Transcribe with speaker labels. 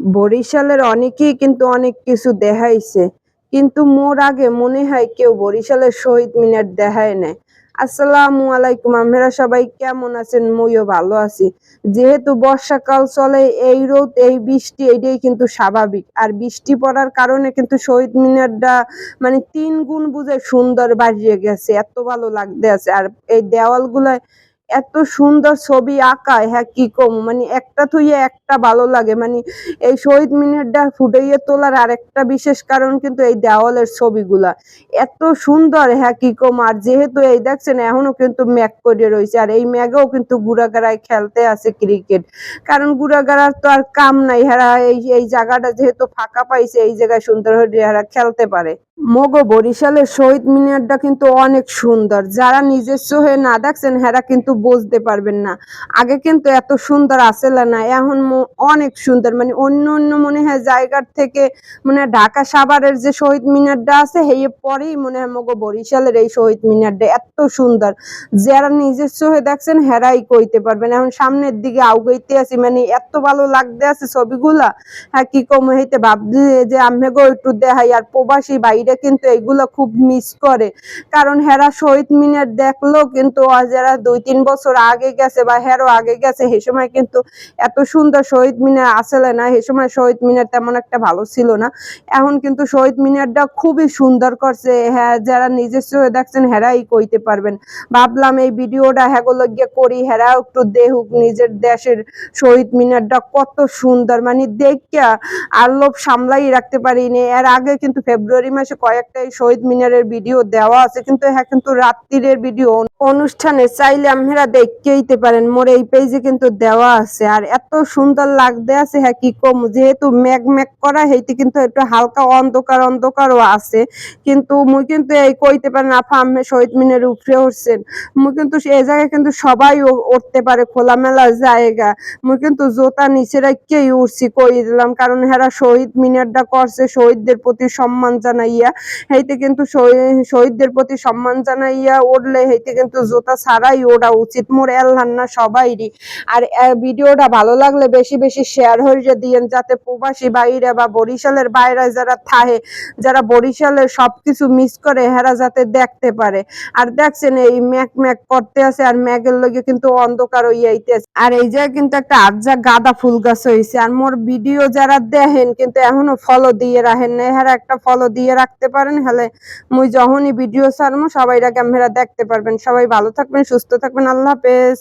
Speaker 1: বরিশালের অনেকেই কিন্তু অনেক কিছু দেখাইছে। কিন্তু মোর আগে মনে হয় কেউ বরিশালের শহীদ মিনার দেখায় নাই। আসসালামু আলাইকুম, আপনারা সবাই কেমন আছেন? মুইও ভালো আছি। যেহেতু বর্ষাকাল চলে, এই রোদ এই বৃষ্টি এইটাই কিন্তু স্বাভাবিক। আর বৃষ্টি পড়ার কারণে কিন্তু শহীদ মিনারটা মানে ৩ গুণ বুঝে সুন্দর বাড়িয়ে গেছে। এত ভালো লাগতে আছে। আর এই দেওয়ালগুলায় এত সুন্দর ছবি আঁকা, হ্যাঁ কি কম, মানে একটা থুইয়ে একটা ভালো লাগে। মানে এই শহীদ মিনারটা ফুটাইয়ে তোলার আরেকটা বিশেষ কারণ কিন্তু এই দেওয়ালের ছবিগুলা এত সুন্দর, হ্যাঁ কি কম। আর যেহেতু এই দেখছেন এখনো কিন্তু ম্যাগ করে রয়েছে, আর এই ম্যাগেও কিন্তু গুড়াগাড়ায় খেলতে আছে ক্রিকেট। কারণ গুড়াগাড়ার তো আর কাম নাই, হেরা এই এই জায়গাটা যেহেতু ফাঁকা পাইছে, এই জায়গায় সুন্দর হয়ে হেরা খেলতে পারে। মগো বরিশালের শহীদ মিনারটা কিন্তু অনেক সুন্দর। যারা নিজস্ব হয়ে না দেখছেন হেরা কিন্তু বুঝতে পারবেন না। আগে কিন্তু এত সুন্দর আসলে না, এখন অনেক সুন্দর। মানে অন্য অন্য মনে হয় জায়গার থেকে মানে ঢাকা সাভারের যে শহীদ মিনারটা আছে সেই পরেই মনে হয় মগো বরিশালের এই শহীদ মিনারটা এত সুন্দর। যারা নিজস্ব হয়ে দেখছেন হেরাই কইতে পারবেন। এখন সামনের দিকে আউগাইতে আছি, মানে এত ভালো লাগতে আছে ছবিগুলা, হ্যাঁ কি কম হইতে ভাবছি যে আমি গো একটু দেখাই। আর প্রবাসী বাইরে কিন্তু এইগুলো খুব মিস করে, কারণ হেরা শহীদ মিনার দেখলো কিন্তু যারা ২-৩ বছর আগে গেছে বা হেরো আগে গেছে সে সময় কিন্তু এত সুন্দর শহীদ মিনার আসলে না। সে সময় শহীদ মিনার তেমন একটা ভালো ছিল না। এখন কিন্তু শহীদ মিনারটা খুবই সুন্দর করছে। হ্যাঁ, যারা নিজস্ব হয়ে দেখছেন হেরাই কইতে পারবেন। ভাবলাম এই ভিডিওটা হ্যাগুলো গিয়ে করি, হেরাও একটু দেখুক নিজের দেশের শহীদ মিনারটা কত সুন্দর। মানে দেখিয়া আর লোভ সামলাই রাখতে পারিনি। এর আগে কিন্তু ফেব্রুয়ারি মাসে কয়েকটা এই শহীদ মিনারের ভিডিও দেওয়া আছে, কিন্তু হ্যাঁ কিন্তু রাত্রিরের ভিডিও অনুষ্ঠানে চাইলে আপনারা দেখতেইতে পারেন। মোর এই পেজে কিন্তু দেওয়া আছে। আর এত সুন্দর লাগতে আছে, হ্যাঁ কি কম। যেহেতু ম্যাগ ম্যাগ করা হইতে কিন্তু একটু হালকা অন্ধকার অন্ধকারও আছে। কিন্তু মুই কিন্তু এই কইতে পারেন আপা আমি শহীদ মিনারের উপরে উঠছেন। মুই কিন্তু এই জায়গায় কিন্তু সবাই উঠতে পারে, খোলামেলা জায়গা। মুই কিন্তু জোতা নিচে রাখিয়াই উঠছি কই দিলাম, কারণ হেরা শহীদ মিনারটা করছে শহীদদের প্রতি সম্মান জানাইয়া। হেইতে কিন্তু শহীদদের প্রতি সম্মান জানাইয়া উঠলে হেইতে কিন্তু জোতা ছাড়াই ওঠা উচিত মোর এলহান না সবাইরই। আর ভিডিওটা ভালো লাগলে বেশি বেশি শেয়ার হইয়া দিয়েন, যাতে প্রবাসী বাইরে বা বরিশালের বাইরে যারা থাহে, যারা বরিশালের সবকিছু মিস করে হেরা যাতে দেখতে পারে। আর দেখছেন এই ম্যাক ম্যাক করতে আছে, আর ম্যাগের লগে কিন্তু অন্ধকার হইয়াইতেছে। আর এই জায়গায় কিন্তু একটা আজ্জা গাঁদা ফুল গাছ হয়েছে। আর মোর ভিডিও যারা দেখেন কিন্তু এখনো ফলো দিয়ে রাখেন না, হেরা একটা ফলো দিয়ে রাখতে পারেন, হলে মুই যখনই ভিডিও ছাড়মু সবাই ক্যামেরা দেখতে পারবেন। সবাই ভালো থাকবেন, সুস্থ থাকবেন, আল্লাহ হাফেজ।